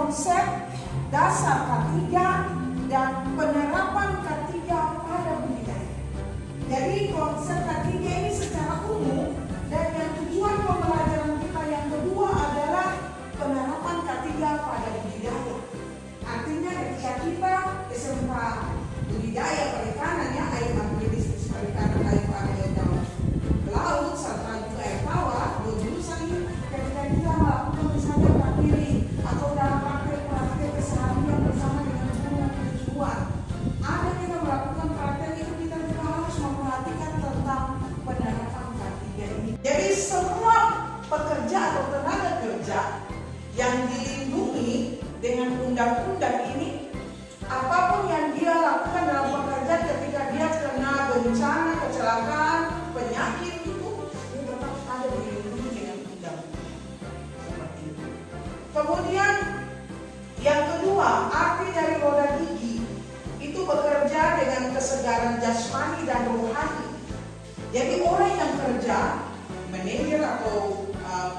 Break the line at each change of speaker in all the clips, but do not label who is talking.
konsep dasar K3 dan penerapan K3 pada budidaya. Jadi konsep K3 ini secara umum, dan yang tujuan pembelajaran kita yang kedua adalah penerapan K3 pada budidaya. Artinya ketika kita SMK budidaya perikanan, ya, air agribisnis perikanan, air dan laut serta juga air tawar, jurusan ini ketika kita melakukan misalnya prakiri atau dalam praktek keseharian bersama dengan tujuan, ada kita melakukan praktek itu, kita juga harus memperhatikan tentang penerapan K3 ini. Jadi semua pekerja atau tenaga kerja yang dilindungi dengan undang-undang ini, apapun yang dia lakukan dalam pekerjaan ketika dia kena bencana, kecelakaan, penyakit, itu dia tetap ada dilindungi dengan undang-undang seperti itu. Kemudian yang kedua, arti dari roda gigi itu bekerja dengan kesegaran jasmani dan rohani. Jadi orang yang kerja, manajer atau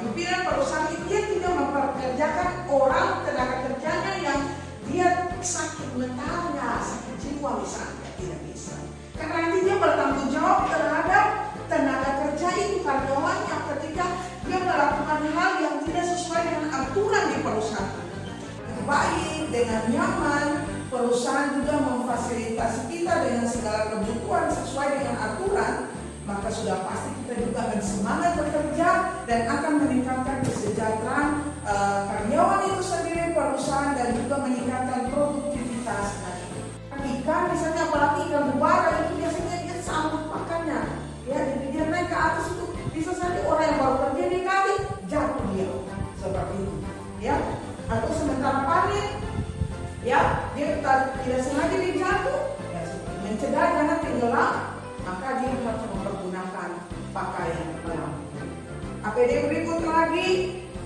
pimpinan perusahaan itu, dia tidak memperkerjakan orang tenaga kerjanya yang dia sakit mentalnya, sakit jiwa misalnya, tidak bisa. Karena nanti dia bertanggung jawab terhadap tenaga kerja itu, karyawannya, ketika dia melakukan hal yang tidak sesuai dengan aturan di perusahaan. Baik, dengan nyaman, perusahaan juga memfasilitasi kita dengan segala kebutuhan sesuai dengan aturan, maka sudah pasti kita juga akan semangat bekerja dan akan meningkatkan kesejahteraan karyawan itu sendiri, perusahaan, dan juga meningkatkan produktivitas. Ikan misalnya, apalagi ikan mubara itu biasanya dia sanggup makannya, ya, dia naik ke atas itu bisa saja orang yang baru kerja di kali jatuh dia seperti itu, ya, atau sementara panen, ya, dia tidak sengaja dia jatuh, ya, mencegah jangan tenggelam, maka dia harus mempergunakan pakaian pelapis. APD berikut lagi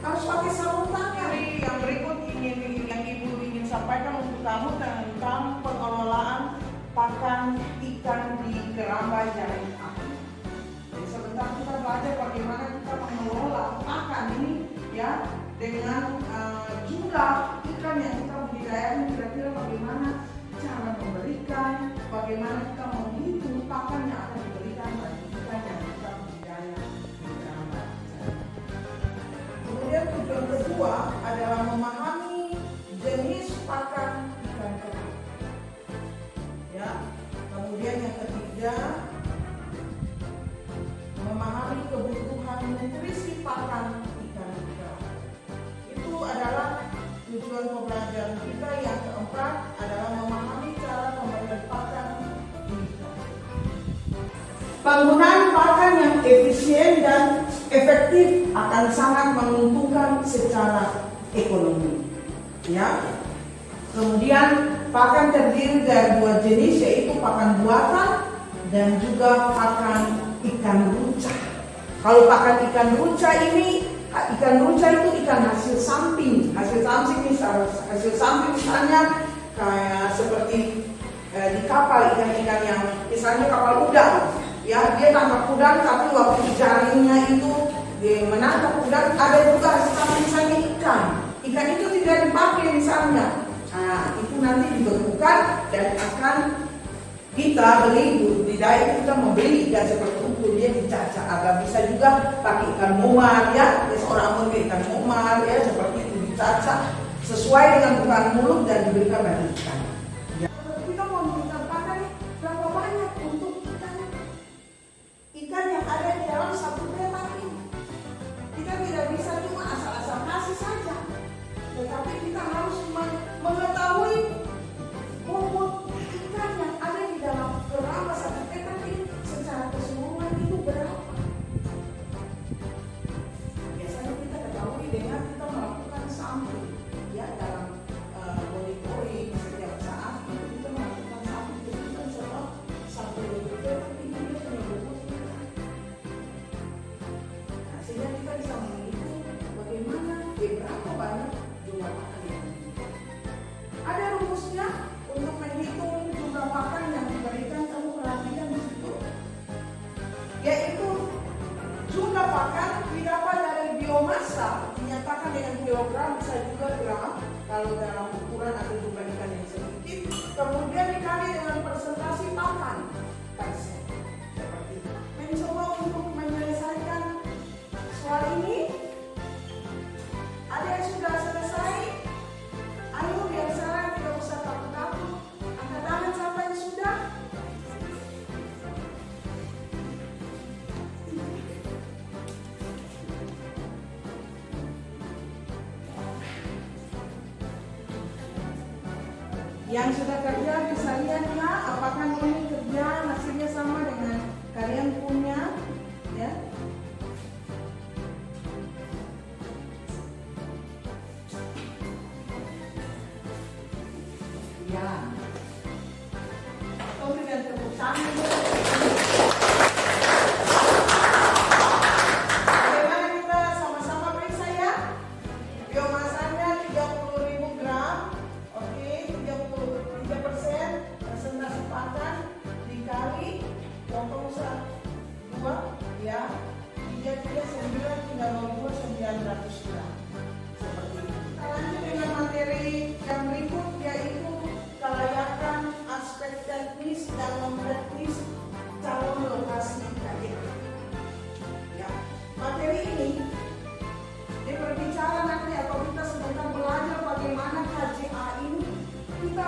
harus pakai sarung tangan. Yang berikut yang Ibu ingin sampaikan untuk kamu tentang pengelolaan pakan ikan di keramba jaring api. Jadi sebentar kita belajar bagaimana kita mengelola pakan ini, ya, dengan jumlah ikan yang kita budidayakan, kira-kira bagaimana cara memberikan, bagaimana kita menghitung pakan yang akan diberikan bagi ikan yang kita budidaya di keramba. Kemudian tujuan kedua adalah memahami jenis pakan ikan keramba. Ya. Kemudian yang ketiga, memahami kebutuhan nutrisi pakan ikan keramba. Itu adalah tujuan pembelajaran kita. Yang keempat adalah memahami cara pemberian pakan ikan. Penggunaan pakan yang efisien dan efektif akan sangat menguntungkan secara ekonomi. Ya. Kemudian pakan terdiri dari dua jenis, yaitu pakan buatan dan juga pakan ikan ruca. Kalau pakan ikan ruca ini, ikan ruca itu ikan hasil samping misalnya kayak seperti di kapal, ikan-ikan yang misalnya kapal udang, ya, dia tangkap udang tapi waktu jaringnya itu dia menangkap udang, ada juga hasil samping misalnya ikan itu tidak dipakai misalnya. Nah, itu nanti dibekukan dan akan kita beli budidaya, kita membeli ikan seperti itu, dia dicacah. Agak bisa juga pakai ikan momar, ya, seorang membeli ikan momar, ya, seperti itu dicacah sesuai dengan ukuran mulut dan diberikan bagi ikan. Ya. Kita mau memberikan pakan berapa banyak untuk ikan yang ada di dalam satu petak ini. Kita tidak bisa cuma asal-asal kasih saja, tetapi kita harus mengetahui bobot ikan yang ada di dalam keramba satu petak ini secara keseluruhan itu berapa. Biasanya kita ketahui dengan kita melakukan sampling, ya, dalam monitoring setiap saat itu kita melakukan sampling, kita sebab satu petak ini dia punya bobot ikan. Nah, sehingga kita bisa menghitung bagaimana berapa banyak jumlah pakan yang diberikan. Ada rumusnya untuk menghitung jumlah pakan yang diberikan, kamu perhatikan di situ, yaitu jumlah pakan didapat dari biomasa dinyatakan dengan kilogram, bisa juga gram kalau dalam ukuran atau jumlah ikan yang sedikit, kemudian dikali dengan persentase pakan persen. Seperti itu. Mencoba untuk menyelesaikan soal ini. Ada yang sudah selesai? Ayo biar sekarang tidak usah takut-takut. Angkat tangan siapa yang sudah? Yang sudah kerja bisa lihat ya, apakah ini kerja hasilnya sama dengan kalian punya, ya? Ya. Atau dengan tepuk tangan. Bagaimana kita sama-sama periksa ya? Biomasanya 30.000 gram. Oke, 33%. Persentase pakan dikali potong 2 ya. 339 tinggal 900 gram. Seperti itu. Kita lanjut dengan materi yang berikut, yaitu kelayakan aspek teknis dan non-teknis calon lokasi KJA. Ya, materi ini dia berbicara nanti atau kita sebentar belajar bagaimana KJA ini kita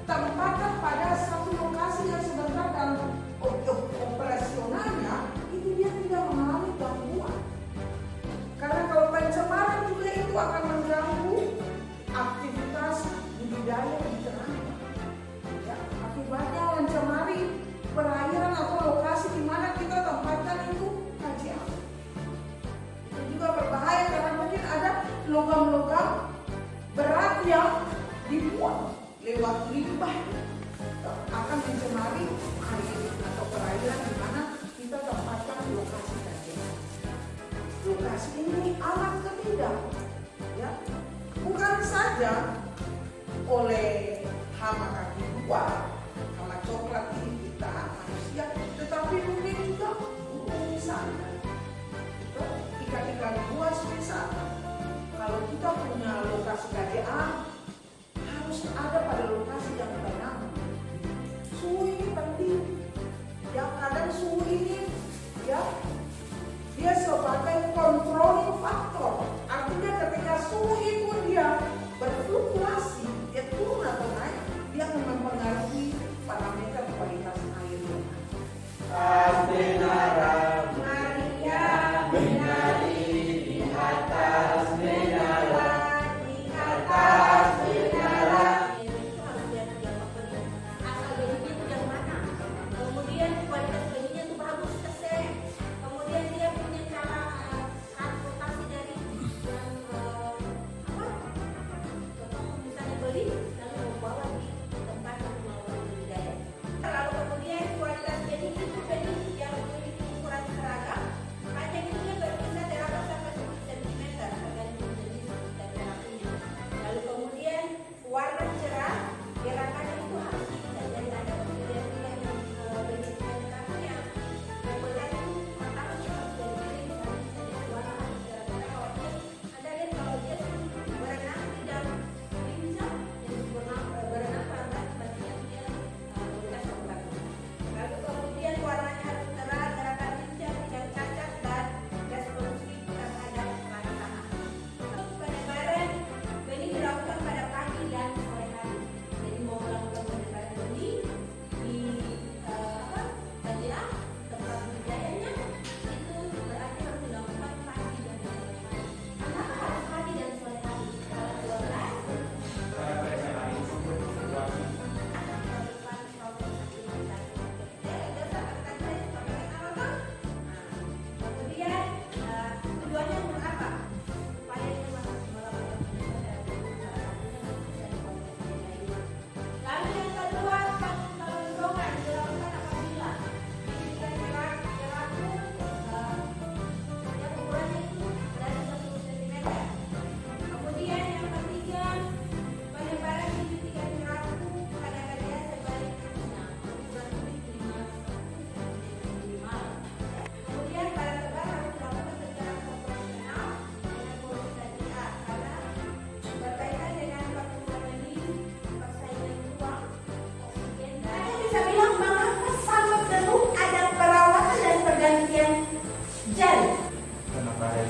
tempatkan pada satu lokasi yang sebentar dalam operasionalnya itu dia tidak mengalami gangguan. Karena kalau pencemaran juga itu akan mengganggu aktivitas budidaya di tengahnya. Ya, akibatnya mencemari perairan atau lokasi di mana kita tempatkan itu KJA. Itu juga berbahaya karena mungkin ada logam-logam berat yang dibuang lewat limbah akan mencemari air atau perairan di mana kita tempatkan lokasi KJA. Lokasi ini alat ketiga, ya, bukan saja oleh hama kaki dua, hama coklat ini kita manusia, tetapi mungkin juga burung misalnya, ikan-ikan buas misalnya. Kalau kita punya lokasi KJA, harus ada pada lokasi yang tenang. Suhu ini penting. Ya, kadang suhu ini, ya, dia sebagai controlling factor. Artinya ketika suhu itu dia berfluktuasi, dia turun atau naik, dia akan mempengaruhi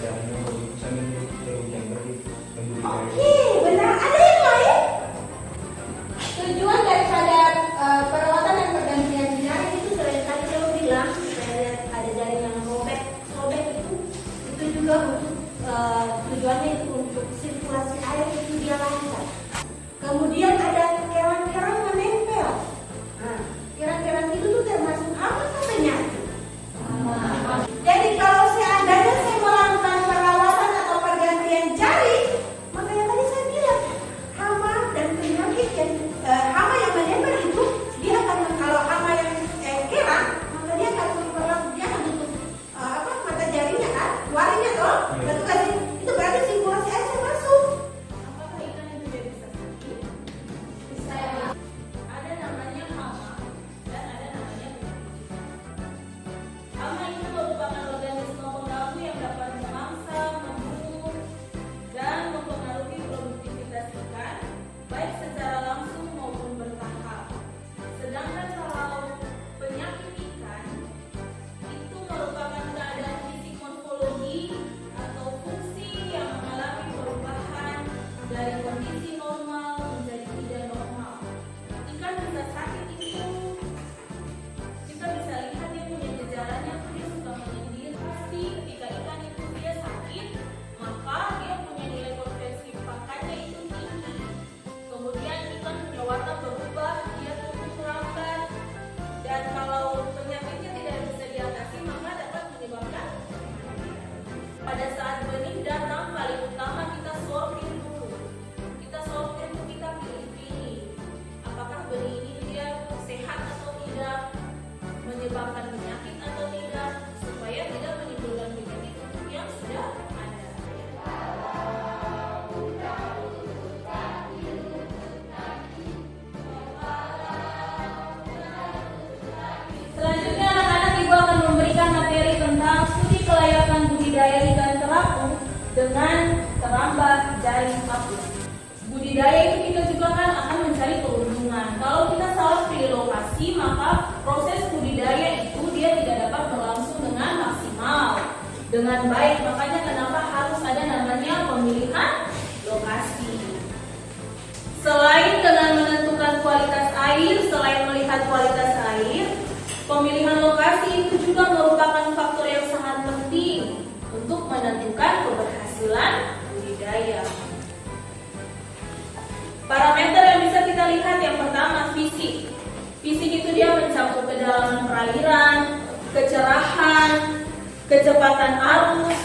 caranya sambil yang beri
Oke, benar. Ada yang lain?
Tujuan daripada perawatan dan pergantian jaring itu selain tadi saya bilang supaya ada jaring yang robek itu juga untuk tujuannya itu untuk sirkulasi air itu dia lancar. Kemudian ada kerang-kerang menempel. Nah, kerang-kerang itu tuh termasuk apa atau penyakit? Jadi kalau seandainya saya melakukan perawatan atau pergantian jaring, makanya tadi saya bilang hama dan penyakit yang hama yang menempel itu dia akan, kalau hama yang kerang, maka dia akan dia akan tutup mata jaringnya kan, keluarinnya toh, betul kan sih? Itu berarti sirkulasi air masuk. Apakah ikan itu juga bisa sakit? Bisa ya. Ada namanya hama dan ada namanya penyakit. Hama itu merupakan organisme pengganggu yang dapat memangsa, membunuh, dan mempengaruhi produktivitas ikan, baik secara langsung maupun bertahap. Sedangkan kalau penyakit ikan itu merupakan keadaan fisik morfologi atau fungsi yang mengalami perubahan dari kondisi normal menjadi tidak normal. Ikan bisa sakit itu kita bisa lihat dia punya gejalanya, dia suka menyendiri. Pasti ketika ikan itu dia sakit, maka dia punya nilai konversi pakannya itu tinggi. Kemudian ikan punya warna berubah, dia tumbuh lambat, dan kalau penyakitnya tidak bisa diatasi maka dapat menyebabkan pada saat benih datang paling utama kita sortir dulu. Kita sortir itu kita pilih-pilih apakah benih ini dia sehat atau tidak, menyebabkan penyakit atau tidak, supaya tidak menimbulkan penyakit untuk yang sudah ada. Selanjutnya anak-anak ibu akan memberikan materi tentang studi kelayakan budidaya ikan terapung dengan terambah jaring apung. Budidaya itu kita juga kan akan mencari keuntungan. Kalau kita salah pilih lokasi, maka proses budidaya itu dia tidak dapat berlangsung dengan maksimal, dengan baik. Makanya kenapa harus ada namanya pemilihan lokasi. Selain dengan menentukan kualitas air, selain melihat kualitas air, pemilihan lokasi itu juga merupakan faktor yang sangat penting untuk menentukan keberhasilan budidaya. Parameter yang bisa kita lihat yang pertama fisik. Fisik itu dia mencakup kedalaman perairan, kecerahan, kecepatan arus,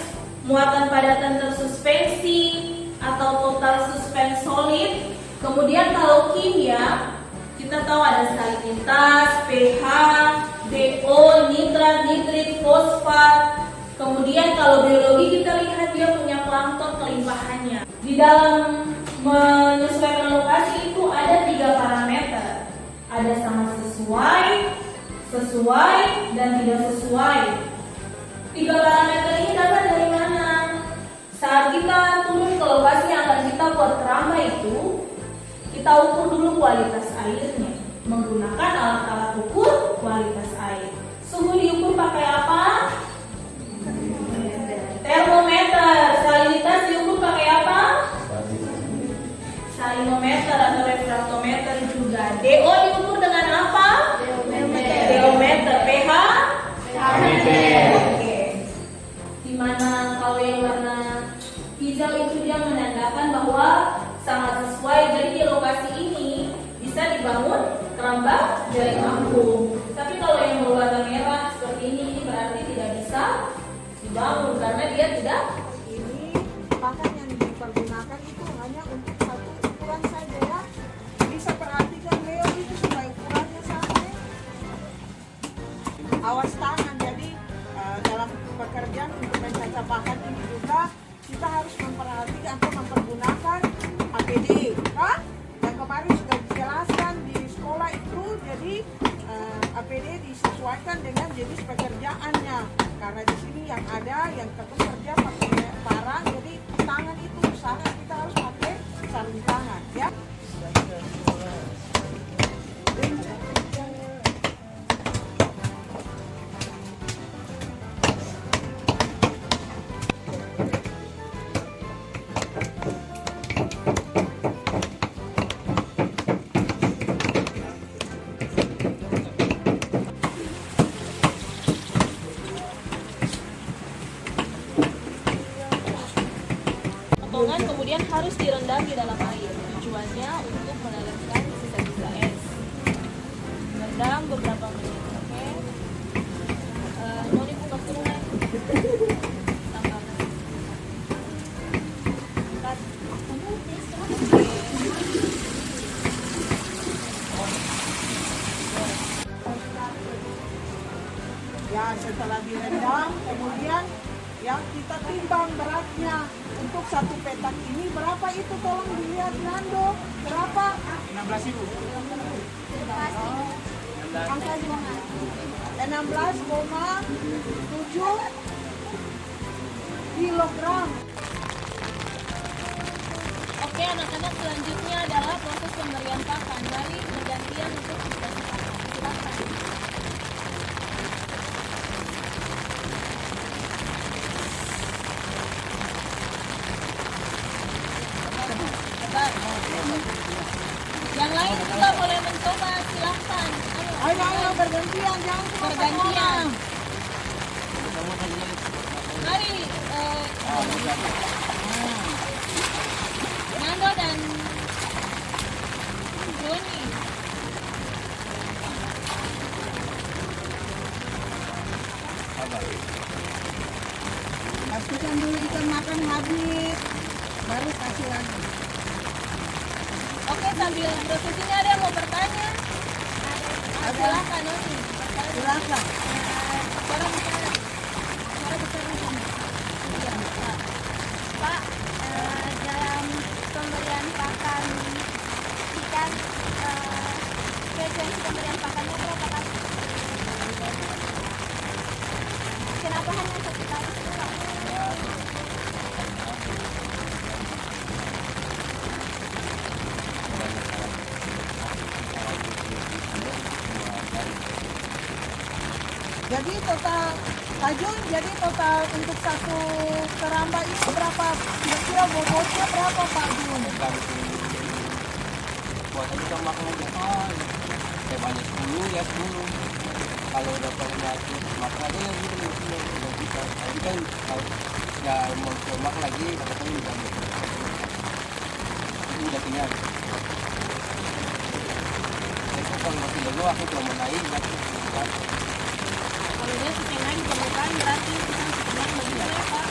muatan padatan tersuspensi atau total suspend solid. Kemudian kalau kimia, kita tahu ada salinitas, pH, DO, nitrat, nitrit, fosfat. Kemudian kalau biologi kita lihat dia punya plankton kelimpahannya. Di dalam menyesuaikan lokasi itu ada 3 parameter. Ada sangat sesuai, dan tidak sesuai. 3 parameter ini dapat dari mana? Saat kita turun ke lokasi yang akan kita buat keramba itu, kita ukur dulu kualitas airnya menggunakan alat-alat ukur kualitas air. Suhu diukur pakai apa? Termometer. Salinitas diukur pakai apa? Salinometer atau refraktometer juga. DO diukur dengan apa? Deometer. pH? Oke. Dimana kalau yang warna hijau itu dia menandakan bahwa sangat sesuai. Jadi di lokasi ini bisa dibangun keramba jaring apung. Tapi kalau yang berwarna merah seperti ini berarti tidak bisa dibangun karena dia tidak.
Ini pakan yang dipergunakan itu hanya untuk satu ukuran saja ya. Bisa perhatikan Leo itu supaya ukurannya sama ya. Awas tangan, jadi dalam pekerjaan untuk mencacah pakan ini juga kita harus memperhatikan atau mempergunakan APD kan? Yang kemarin sudah dijelaskan di sekolah itu, jadi APD disesuaikan dengan jenis pekerjaannya. Karena di sini yang ada yang kerja pakai parang, jadi tangan itu usahakan kita harus pakai sarung tangan ya.
terowongan kemudian harus direndam di dalam air. Tujuannya untuk meneleskan sisa-sisa es. Rendam beberapa menit, oke? Mau dibuka sungai? Tambahkan. Cut.
Ya, setelah direndam, kemudian yang kita timbang beratnya. Untuk satu petak ini berapa itu? Tolong dilihat Nando. Berapa?
16.000.
Angka 16,7 kilogram.
Oke anak-anak, selanjutnya adalah proses pemberian pakan. Mari bergantian untuk dikasih pakan. Silakan. Hebat. Yang lain juga boleh mencoba, silahkan.
Ayo bergantian, jangan cuma
Bergantian. Mari, Nando dan Joni.
pastikan dulu ikan makan habis, baru kasih lagi.
Oke, sambil proses ini ada yang mau bertanya? Silakan, Noni.
Silakan.
Suara besar. Suara besar di sini. Iya, Pak.
Pak, dalam pemberian pakan ikan, frekuensi pemberian pakannya berapa kali? Kenapa hanya satu kali?
Jadi total Tajun, jadi total untuk satu keramba ini berapa? Kira-kira bobotnya berapa Pak Jun?
Buat aja makan aja. Kayak banyak 10 ya 10. Kalau udah banyak makan aja ya gitu udah bisa. Tapi kan kalau nggak mau makan lagi katanya udah ini udah kenyang. Itu kalau masih dulu aku belum mau naik kan.
Kalau dia setengah di permukaan berarti kita setengah bagi berapa?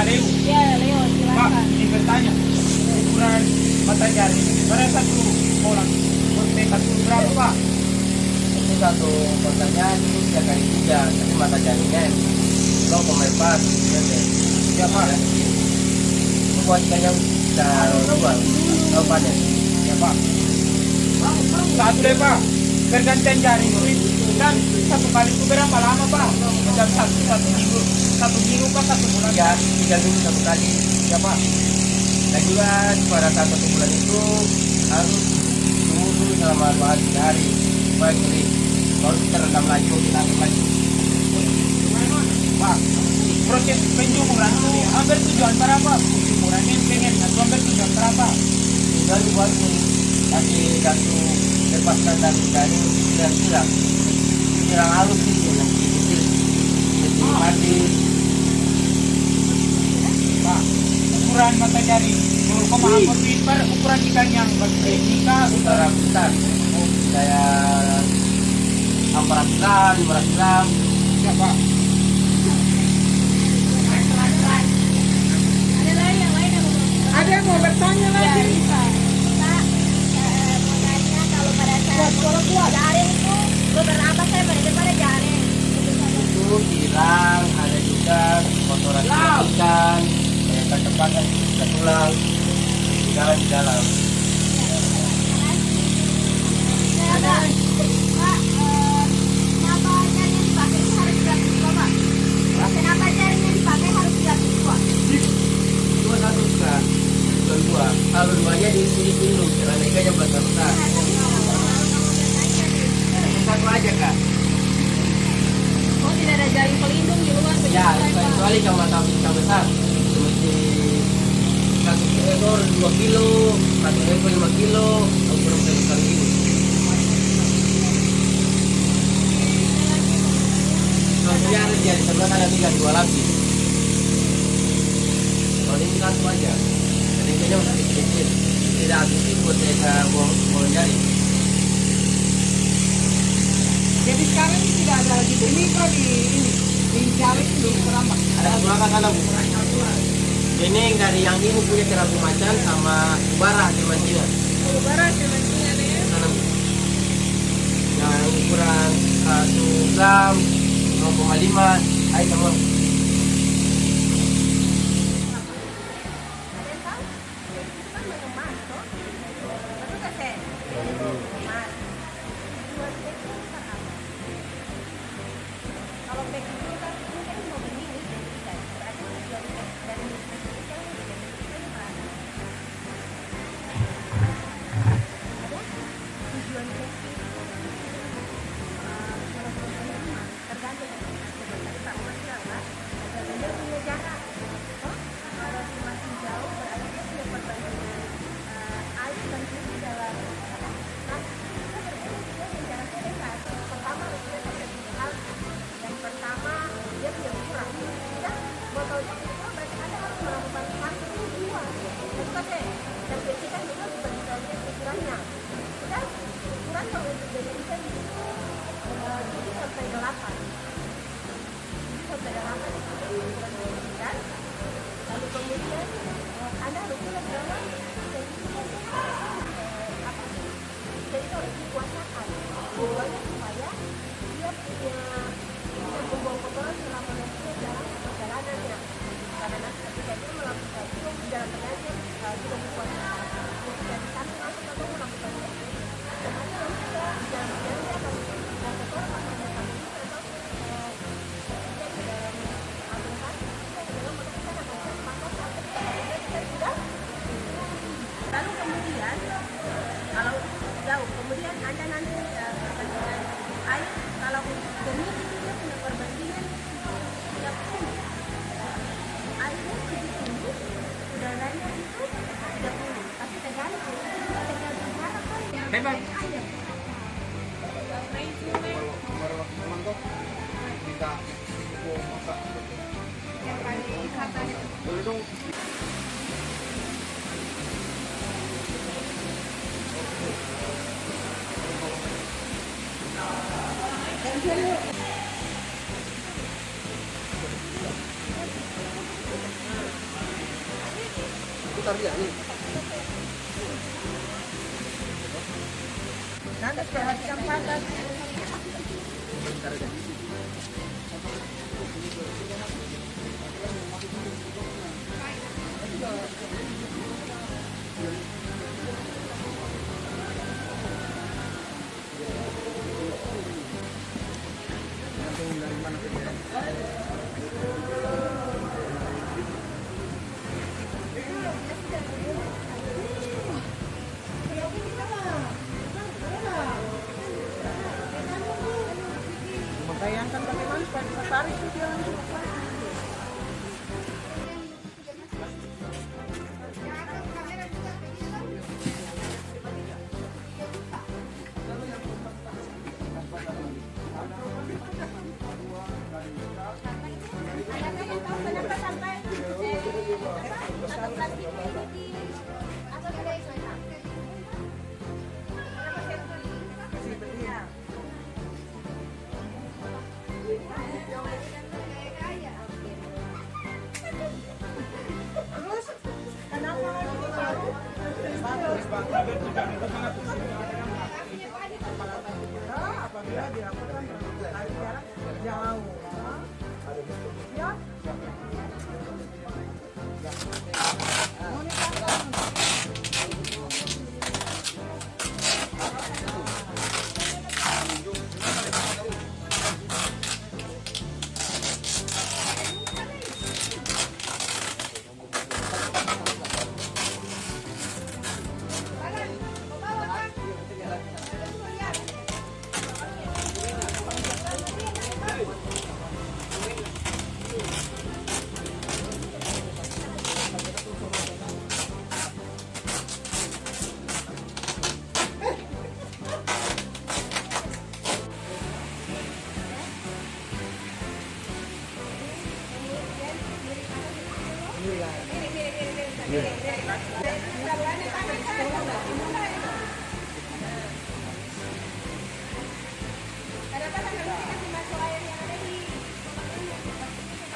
Leo,
Ya, Leo,
Pak,
silakan.
ini bertanya ukuran mata jari pada satu orang satu berapa Pak?
Itu satu kotaknya ini 3x3, tapi mata jarinya 0,4 ya deh.
Ya Pak,
Itu buat ikan yang bisa jual, tahu panen.
ya Pak. Satu deh Pak, pergantian jari dan satu kali itu berapa lama Pak? Macam satu minggu Pak, 1 bulan.
Ya, 3 minggu 1 kali.
Ya Pak.
Dan juga pada saat 1 bulan itu harus tunggu dulu selama 2 hari 3 hari supaya kering. Baru kita rendam lagi, kita angkat lagi.
Pak, proses penjumuran itu hampir tujuan berapa? Penjumuran yang pengen atau hampir tujuan berapa?
Tinggal dibuat kasih satu lepaskan dan jaring silang-silang. Silang halus sih, yang kecil. Jadi mati.
Pak, ukuran mata jari 0,4 per ukuran ikan yang berjika
Utara besar, kayak 400 gram, 500 gram.
Oke
Pak.
Ada lagi yang lain yang mau
Ada yang mau bertanya
Ya,
lagi?
Risa.
Pak, mau nanya kalau pada saat jaring itu beberapa saya pada jaring.
Itu tilang, ada juga kotoran ikan, kecepatan bisa tulang di dalam.
Pak, kenapa jaring yang dipakai itu harus gratis Pak? Kenapa jaring yang dipakai harus gratis Pak?
Cuma satu kak, bukan dua. Kalau duanya di dulu, karena ikannya besar. Satu aja kak.
Oh, tidak ada jaring pelindung di luar begitu,
Ya,
Pak?
kecuali kalau mata ikan besar, seperti 1 ekor 2 kilo, 1 ekor 5 kilo, ukuran besar ini. Maksudnya harus jadi sebelah ada 3 lapis. Kalau ini satu aja, jadi ikannya masih kecil, tidak aktif buat saya mau nyari.
Jadi sekarang ini tidak ada lagi mikro di jaring di kerambak.
Ada belakang sana bu. Ini dari yang ini punya kerapu macan sama ubara di mancina.
Oh, barat ya mancingnya ya.
Sana bu. Yang ukuran 1 gram 0,5. Ayo sama.
Lalu kemudian kalau jauh, kemudian Anda nanti perbandingan air kalau benih itu dia punya perbandingan 30. Airnya 70, udaranya itu 30. Tapi tergantung cara kan.
Hebat.
Nanti perhatikan panas. Bayangkan bagaimana pada safari itu dia langsung
Apa
dilakukan dari jarak jauh. Ya.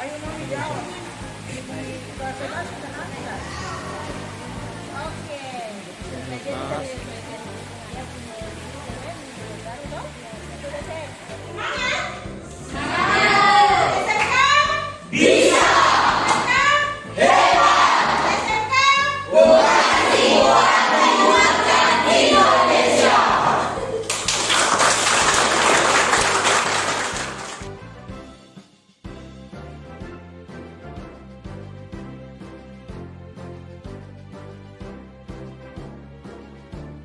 Ayo mau dijawab. Oke.